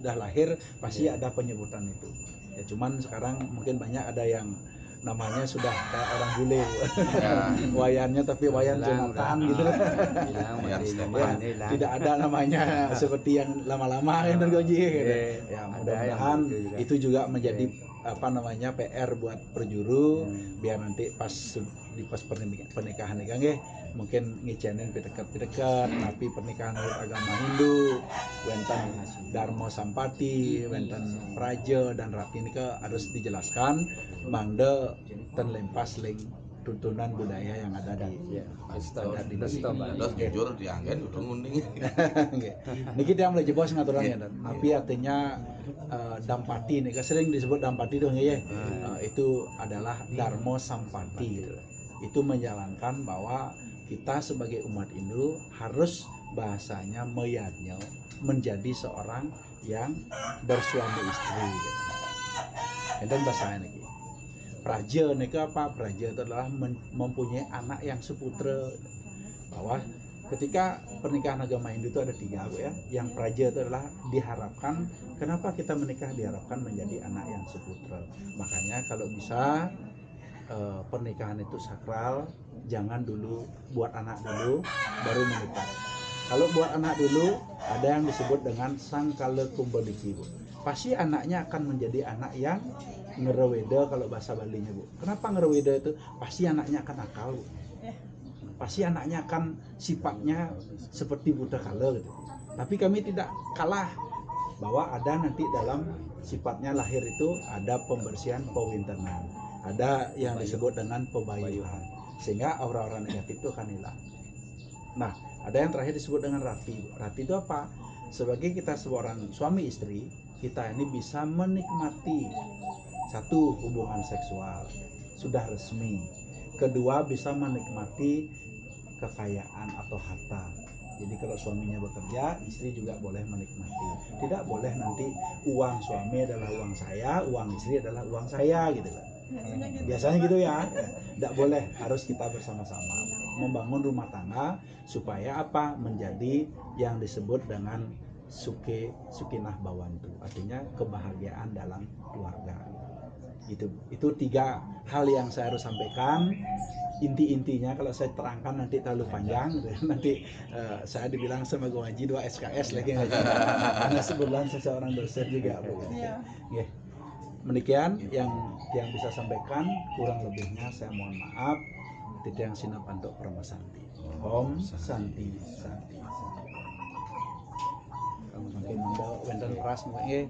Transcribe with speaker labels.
Speaker 1: sudah lahir pasti ada penyebutan itu. Ya cuman sekarang mungkin banyak ada yang namanya sudah kayak orang bule wayannya tapi wayan Jonathan gitu ya, tidak ada namanya seperti yang lama-lama kan Goji gitu. Ya mudah-mudahan itu juga menjadi apa namanya PR buat perjuru biar nanti pas pernikahan nikah mungkin ngicenin pidekat tapi pernikahan menurut agama Hindu wenten Darmo Sampati, wenten Praja dan Rati ini harus dijelaskan mangde dan lempas link tuntunan budaya yang ada di
Speaker 2: jujur dianggen udah nguning.
Speaker 1: Niki dia mulai jebos ngaturannya dan tapi artinya Dampati nih sering disebut Dampati dong ya. Itu adalah Darmo Sampati gitu. Itu menjalankan bahwa kita sebagai umat Hindu harus bahasanya meyadnya menjadi seorang yang bersuami istri gitu. Dan bahasanya nih Praja nih apa? Praja itu adalah mempunyai anak yang seputra. Bahwa ketika pernikahan agama Hindu itu ada 3 ya. Yang praja itu adalah diharapkan, kenapa kita menikah diharapkan menjadi anak yang seputra. Makanya kalau bisa pernikahan itu sakral, jangan dulu buat anak dulu baru menikah. Kalau buat anak dulu ada yang disebut dengan sangkala kumbadiki, Bu. Pasti anaknya akan menjadi anak yang ngereweda kalau bahasa Balinya, Bu. Kenapa ngereweda itu? Pasti anaknya akan nakal, Bu. Pasti anaknya akan sifatnya seperti buta kala gitu. Tapi kami tidak kalah bahwa ada nanti dalam sifatnya lahir itu ada pembersihan pewintenan, ada yang disebut dengan pebayuhan, sehingga aura-aura negatif itu akan hilang. Nah, ada yang terakhir disebut dengan rati. Rati itu apa? Sebagai kita seorang suami istri, kita ini bisa menikmati satu hubungan seksual sudah resmi, kedua bisa menikmati kekayaan atau harta. Jadi kalau suaminya bekerja, istri juga boleh menikmati. Tidak boleh nanti uang suami adalah uang saya, uang istri adalah uang saya gitu kan. Biasanya gitu ya. Tidak boleh, harus kita bersama-sama membangun rumah tangga supaya apa? Menjadi yang disebut dengan sukinah bawantu. Artinya kebahagiaan dalam keluarga. Itu 3 hal yang saya harus sampaikan. Inti-intinya kalau saya terangkan nanti terlalu panjang nanti saya dibilang sama Gua Haji 2 SKS lagi karena sebulan saya seorang dosen juga yeah. Demikian yang bisa sampaikan, kurang lebihnya saya mohon maaf. Titiang Sinapanto Parmasanti. Om Santi Santi. Mungkin Anda wenten pras mungkin